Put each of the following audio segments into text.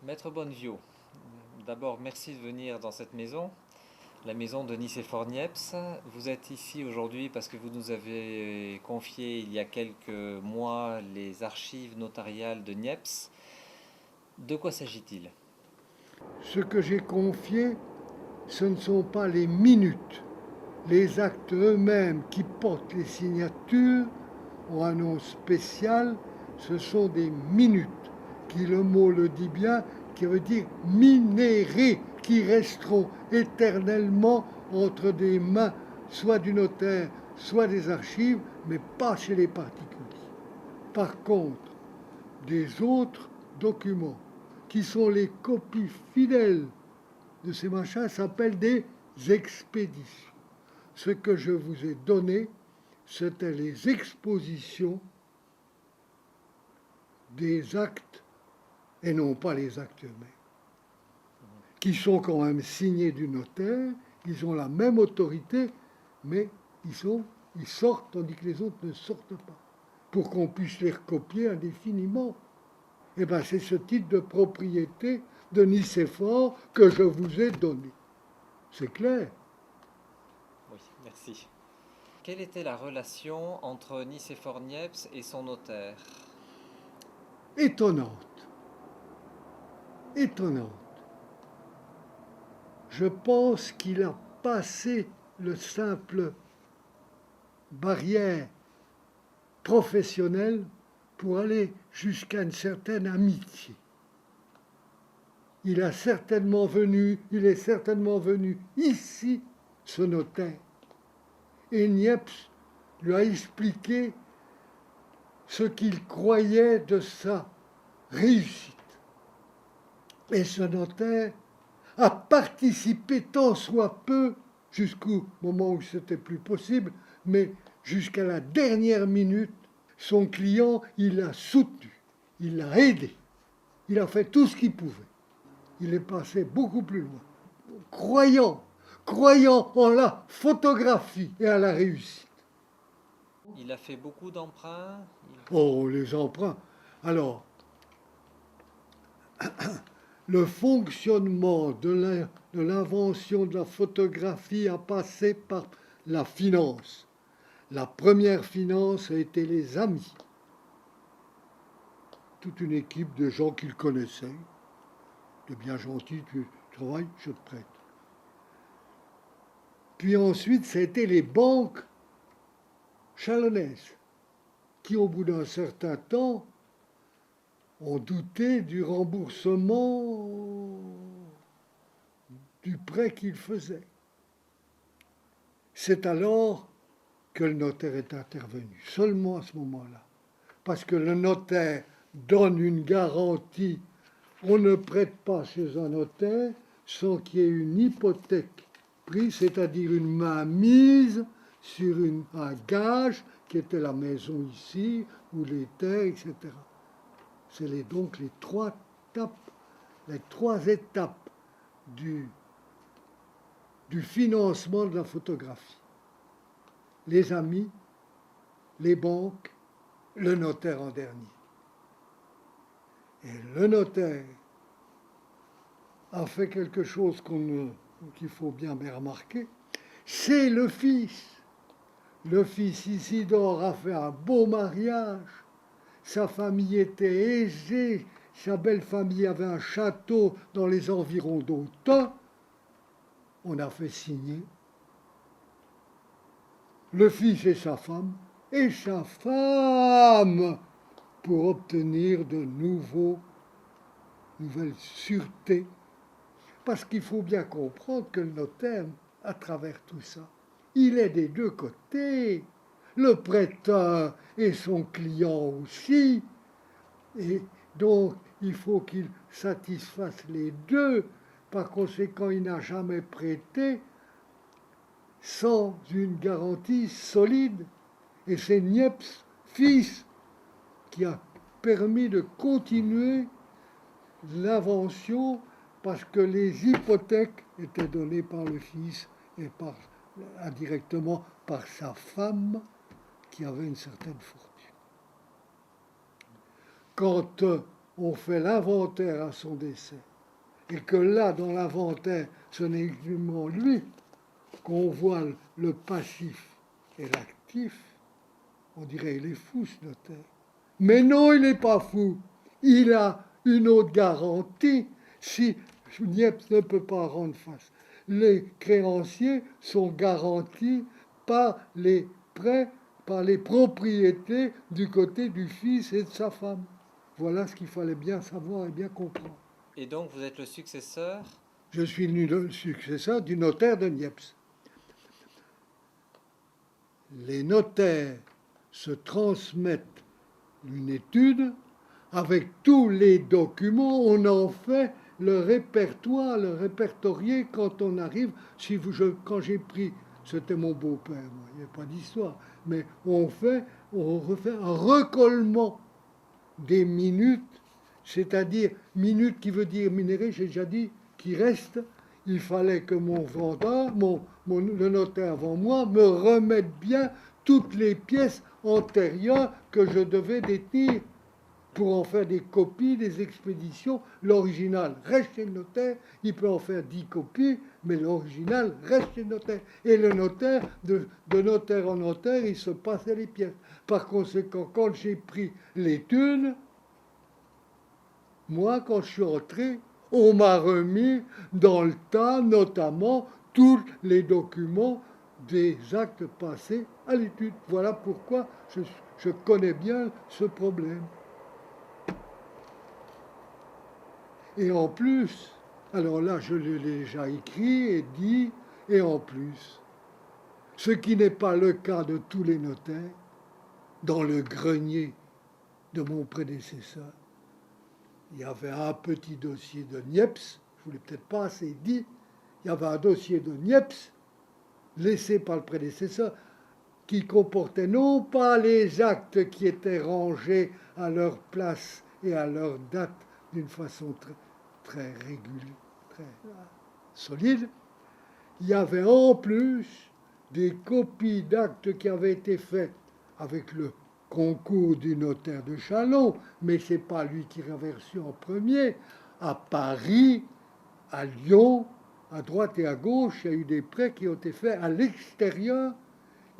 Maître Bonnevio, d'abord merci de venir dans cette maison, la maison de Nicéphore Niepce. Vous êtes ici aujourd'hui parce que vous nous avez confié il y a quelques mois les archives notariales de Niepce. De quoi s'agit-il? Ce que j'ai confié, ce ne sont pas les minutes. Les actes eux-mêmes qui portent les signatures ont un nom spécial, ce sont des minutes, qui le mot le dit bien, qui veut dire minérés, qui resteront éternellement entre des mains, soit du notaire, soit des archives, mais pas chez les particuliers. Par contre, des autres documents, qui sont les copies fidèles de ces machins, s'appellent des expéditions. Ce que je vous ai donné, c'était les expositions des actes, et non pas les actes eux-mêmes, qui sont quand même signés du notaire, ils ont la même autorité, mais ils sortent tandis que les autres ne sortent pas, pour qu'on puisse les recopier indéfiniment. Eh bien, c'est ce titre de propriété de Nicéphore que je vous ai donné. C'est clair. Oui, merci. Quelle était la relation entre Nicéphore Niepce et son notaire? Étonnante. Étonnante. Je pense qu'il a passé le simple barrière professionnelle pour aller jusqu'à une certaine amitié. Il est certainement venu ici, ce notaire. Et Niepce lui a expliqué ce qu'il croyait de sa réussite. Et ce notaire a participé tant soit peu, jusqu'au moment où c'était plus possible, mais jusqu'à la dernière minute, son client, il l'a soutenu, il l'a aidé, il a fait tout ce qu'il pouvait. Il est passé beaucoup plus loin, croyant, croyant en la photographie et à la réussite. Il a fait beaucoup d'emprunts. Oh, les emprunts. Alors, le fonctionnement de l'invention de la photographie a passé par la finance. La première finance a été les amis. Toute une équipe de gens qu'il connaissait, de bien gentils, tu travailles, je te prête. Puis ensuite, ça a été les banques chalonnaises, qui au bout d'un certain temps ont douté du remboursement du prêt qu'ils faisaient. C'est alors que le notaire est intervenu, seulement à ce moment-là. Parce que le notaire donne une garantie. On ne prête pas chez un notaire sans qu'il y ait une hypothèque prise, c'est-à-dire une main mise sur un gage qui était la maison ici, ou les terres, etc. C'est donc les trois étapes du financement de la photographie. Les amis, les banques, le notaire en dernier. Et le notaire a fait quelque chose qu'il faut bien remarquer, c'est le fils. Le fils Isidore a fait un beau mariage, sa famille était aisée, sa belle famille avait un château dans les environs d'Autun. On a fait signer le fils et sa femme, pour obtenir de nouvelles sûretés. Parce qu'il faut bien comprendre que le notaire, à travers tout ça, il est des deux côtés. Le prêteur et son client aussi. Et donc, il faut qu'il satisfasse les deux. Par conséquent, il n'a jamais prêté sans une garantie solide. Et c'est Niepce, fils, qui a permis de continuer l'invention parce que les hypothèques étaient données par le fils et indirectement par sa femme qui avait une certaine fortune. Quand on fait l'inventaire à son décès, et que là, dans l'inventaire, ce n'est uniquement lui qu'on voit le passif et l'actif, on dirait il est fou ce notaire. Mais non, il n'est pas fou. Il a une autre garantie si Niepce ne peut pas rendre face. Les créanciers sont garantis par les prêts, par les propriétés du côté du fils et de sa femme. Voilà ce qu'il fallait bien savoir et bien comprendre. Et donc vous êtes le successeur? Je suis le successeur du notaire de Niepce. Les notaires se transmettent une étude avec tous les documents, on en fait le répertoire, le répertorié quand on arrive. Quand j'ai pris, c'était mon beau-père, moi, il n'y a pas d'histoire, mais on refait un recollement des minutes, c'est-à-dire minutes qui veut dire minéré, j'ai déjà dit, qui reste. Il fallait que mon vendeur, le notaire avant moi, me remette bien toutes les pièces antérieures que je devais détenir pour en faire des copies, des expéditions. L'original reste chez le notaire, il peut en faire 10 copies, mais l'original reste chez le notaire. Et le notaire, de notaire en notaire, il se passait les pièces. Par conséquent, quand j'ai pris les thunes, moi, quand je suis rentré, on m'a remis dans le tas, notamment, tous les documents des actes passés à l'étude. Voilà pourquoi je connais bien ce problème. Et en plus, alors là, je l'ai déjà écrit et dit, et en plus, ce qui n'est pas le cas de tous les notaires, dans le grenier de mon prédécesseur, il y avait un petit dossier de Niepce, je ne vous l'ai peut-être pas assez dit, il y avait un dossier de Niepce, laissé par le prédécesseur, qui comportait non pas les actes qui étaient rangés à leur place et à leur date d'une façon très régulière, très solide, il y avait en plus des copies d'actes qui avaient été faits avec le concours du notaire de Châlons, mais ce n'est pas lui qui avait reçu en premier. À Paris, à Lyon, à droite et à gauche, il y a eu des prêts qui ont été faits à l'extérieur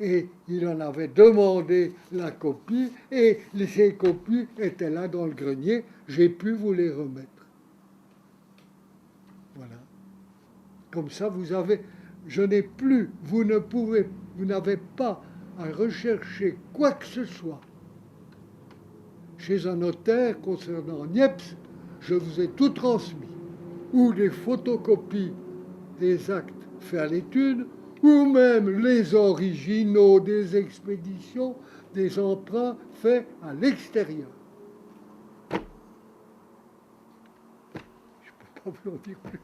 et il en avait demandé la copie et ces copies étaient là dans le grenier. J'ai pu vous les remettre. Voilà. Comme ça, vous n'avez pas à rechercher quoi que ce soit chez un notaire concernant Niepce. Je vous ai tout transmis, ou des photocopies des actes faits à l'étude, ou même les originaux des expéditions, des emprunts faits à l'extérieur. Je ne peux pas vous en dire plus.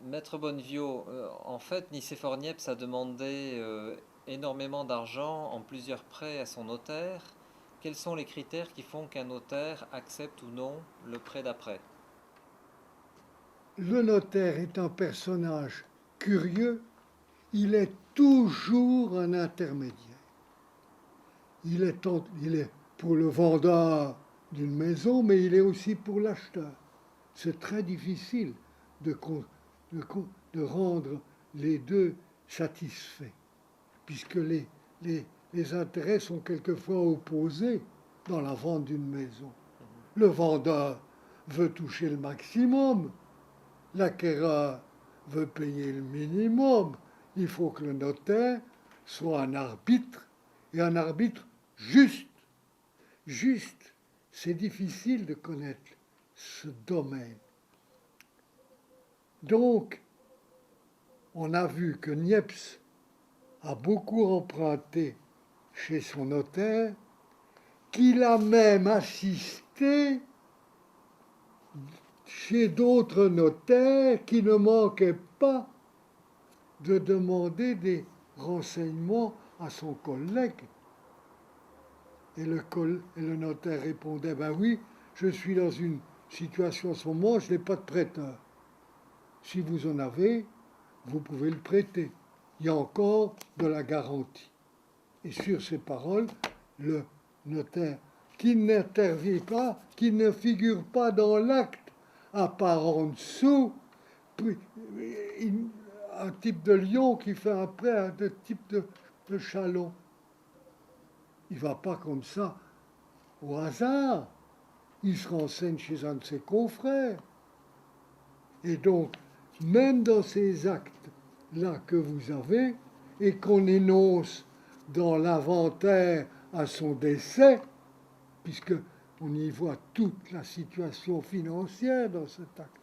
Maître Bonnevio, en fait, Nicéphore Niepce a demandé énormément d'argent en plusieurs prêts à son notaire. Quels sont les critères qui font qu'un notaire accepte ou non le prêt d'après? Le notaire est un personnage curieux, il est toujours un intermédiaire. Il est pour le vendeur d'une maison, mais il est aussi pour l'acheteur. C'est très difficile de rendre les deux satisfaits, puisque les intérêts sont quelquefois opposés dans la vente d'une maison. Le vendeur veut toucher le maximum, l'acquéreur veut payer le minimum. Il faut que le notaire soit un arbitre, et un arbitre juste. Juste, c'est difficile de connaître ce domaine. Donc, on a vu que Niepce a beaucoup emprunté chez son notaire, qu'il a même assisté chez d'autres notaires qui ne manquaient pas de demander des renseignements à son collègue. Et le notaire répondait, ben oui, je suis dans une situation en ce moment, je n'ai pas de prêteur. Si vous en avez, vous pouvez le prêter. Il y a encore de la garantie. Et sur ces paroles, le notaire qui n'intervient pas, qui ne figure pas dans l'acte, à part en dessous, un type de lion qui fait après un type de chalon. Il ne va pas comme ça au hasard. Il se renseigne chez un de ses confrères. Et donc, même dans ces actes-là que vous avez, et qu'on énonce dans l'inventaire à son décès, puisque on y voit toute la situation financière dans cet acte,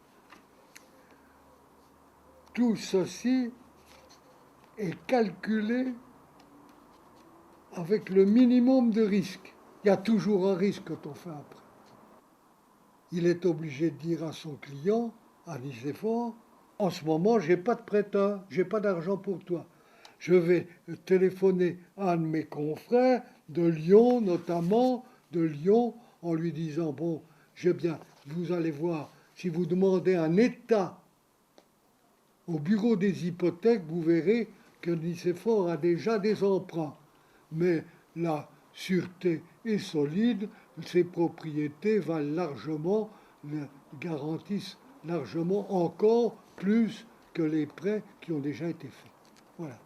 tout ceci est calculé avec le minimum de risque. Il y a toujours un risque quand on fait un prêt. Il est obligé de dire à son client, à Nicéphore, en ce moment, je n'ai pas de prêteur, je n'ai pas d'argent pour toi. Je vais téléphoner à un de mes confrères, de Lyon notamment, de Lyon, en lui disant, bon, j'ai bien, vous allez voir, si vous demandez un état au bureau des hypothèques, vous verrez que Nicéphore a déjà des emprunts. Mais la sûreté est solide, ses propriétés valent largement, garantissent largement encore plus que les prêts qui ont déjà été faits. Voilà.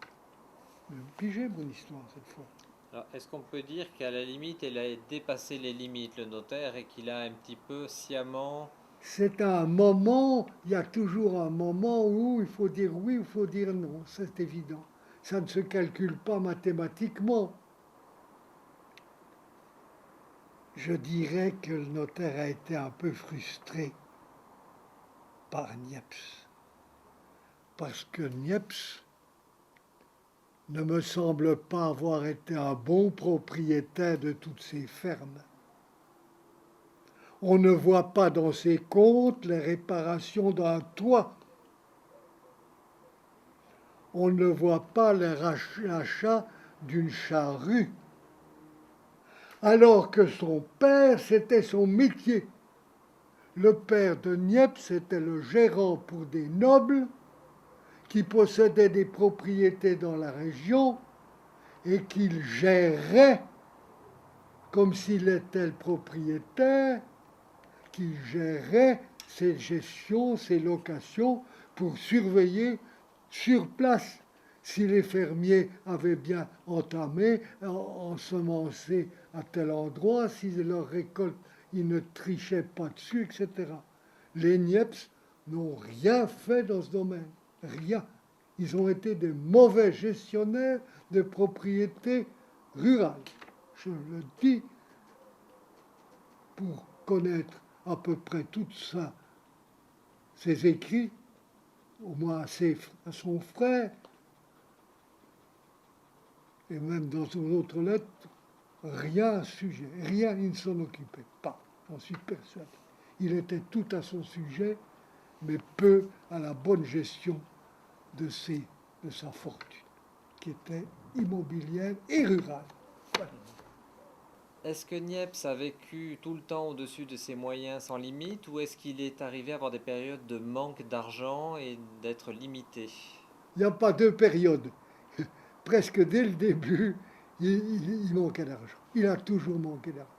Pigez mon histoire cette fois. Alors, est-ce qu'on peut dire qu'à la limite, elle a dépassé les limites, le notaire, et qu'il a un petit peu sciemment... C'est un moment, il y a toujours un moment où il faut dire oui, il faut dire non, c'est évident. Ça ne se calcule pas mathématiquement. Je dirais que le notaire a été un peu frustré par Niepce. Parce que Niepce ne me semble pas avoir été un bon propriétaire de toutes ces fermes. On ne voit pas dans ses comptes les réparations d'un toit. On ne voit pas l'achat d'une charrue. Alors que son père, c'était son métier. Le père de Niepce était le gérant pour des nobles qui possédaient des propriétés dans la région et qu'il gérait comme s'il était le propriétaire, qui gérait ses gestions, ses locations pour surveiller sur place si les fermiers avaient bien entamé, ensemencé à tel endroit, si leur récolte, ils ne trichaient pas dessus, etc. Les Niepce n'ont rien fait dans ce domaine, rien. Ils ont été des mauvais gestionnaires de propriétés rurales. Je le dis pour connaître à peu près tout ça, ses écrits, au moins à son frère, et même dans son autre lettre, rien à ce sujet, rien, il ne s'en occupait pas, j'en suis persuadé. Il était tout à son sujet, mais peu à la bonne gestion de sa fortune, qui était immobilière et rurale. Voilà. Est-ce que Niepce a vécu tout le temps au-dessus de ses moyens sans limite, ou est-ce qu'il est arrivé à avoir des périodes de manque d'argent et d'être limité? Il n'y a pas deux périodes. Presque dès le début, il manquait d'argent. Il a toujours manqué d'argent.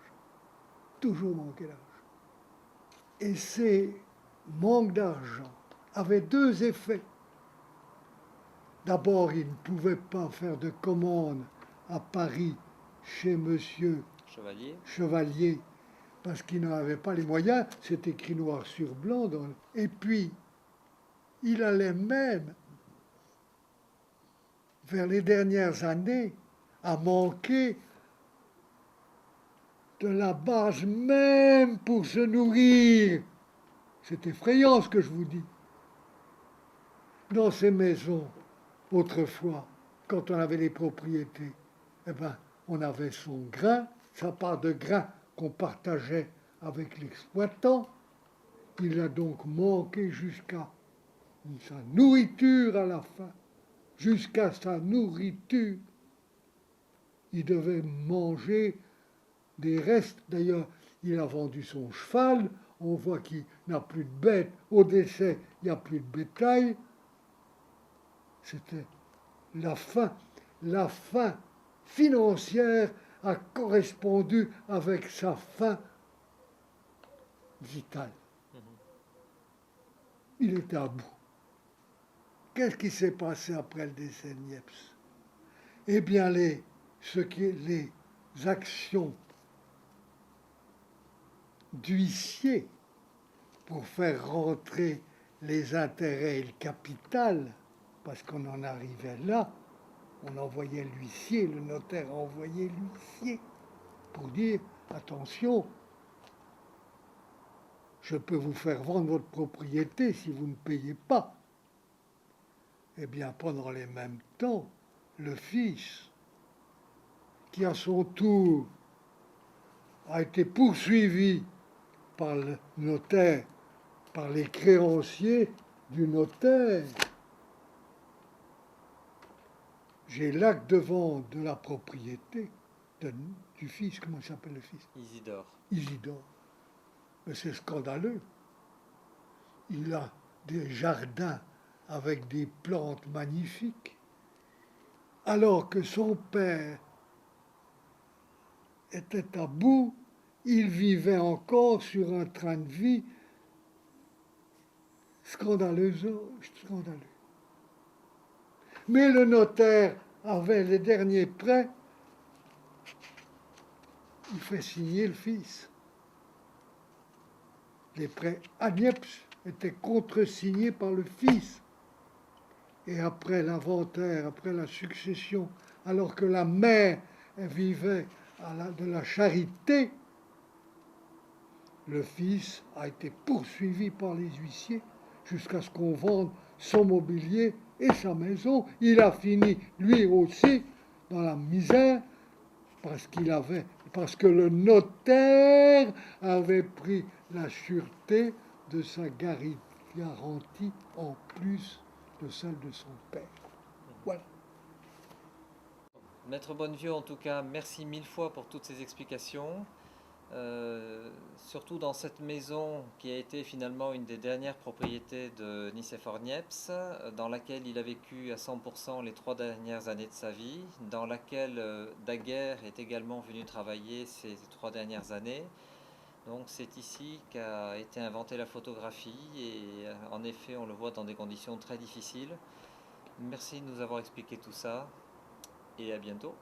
Toujours manqué d'argent. Et ces manques d'argent avaient deux effets. D'abord, il ne pouvait pas faire de commande à Paris chez monsieur Chevalier parce qu'il n'en avait pas les moyens. C'est écrit noir sur blanc. Et puis, il allait même, vers les dernières années, à manquer de la base même pour se nourrir. C'est effrayant ce que je vous dis. Dans ces maisons, autrefois, quand on avait les propriétés, eh ben, on avait son grain, sa part de grain qu'on partageait avec l'exploitant. Il a donc manqué jusqu'à sa nourriture à la fin. Jusqu'à sa nourriture. Il devait manger des restes. D'ailleurs, il a vendu son cheval. On voit qu'il n'a plus de bêtes. Au décès, il n'y a plus de bétail. C'était la fin financière a correspondu avec sa fin vitale. Il était à bout. Qu'est-ce qui s'est passé après le décès de Niepce? Eh bien, les actions d'huissier pour faire rentrer les intérêts et le capital, parce qu'on en arrivait là, on envoyait l'huissier, le notaire envoyait l'huissier pour dire attention, je peux vous faire vendre votre propriété si vous ne payez pas. Eh bien, pendant les mêmes temps, le fils, qui à son tour a été poursuivi par le notaire, par les créanciers du notaire. J'ai l'acte de vente de la propriété du fils, comment s'appelle le fils? Isidore. Isidore. Mais c'est scandaleux. Il a des jardins avec des plantes magnifiques, alors que son père était à bout, il vivait encore sur un train de vie scandaleux. Mais le notaire avait les derniers prêts, il fait signer le fils. Les prêts à Niepce étaient contresignés par le fils. Et après l'inventaire, après la succession, alors que la mère vivait de la charité, le fils a été poursuivi par les huissiers jusqu'à ce qu'on vende son mobilier et sa maison. Il a fini, lui aussi, dans la misère parce que le notaire avait pris la sûreté de sa garantie en plus de celle de son père. Voilà. Maître Bonnevieux, en tout cas, merci mille fois pour toutes ces explications. Surtout dans cette maison qui a été finalement une des dernières propriétés de Nicéphore Niepce, dans laquelle il a vécu à 100% les 3 dernières années de sa vie, dans laquelle Daguerre est également venu travailler ces 3 dernières années. Donc c'est ici qu'a été inventée la photographie et en effet on le voit dans des conditions très difficiles. Merci de nous avoir expliqué tout ça et à bientôt.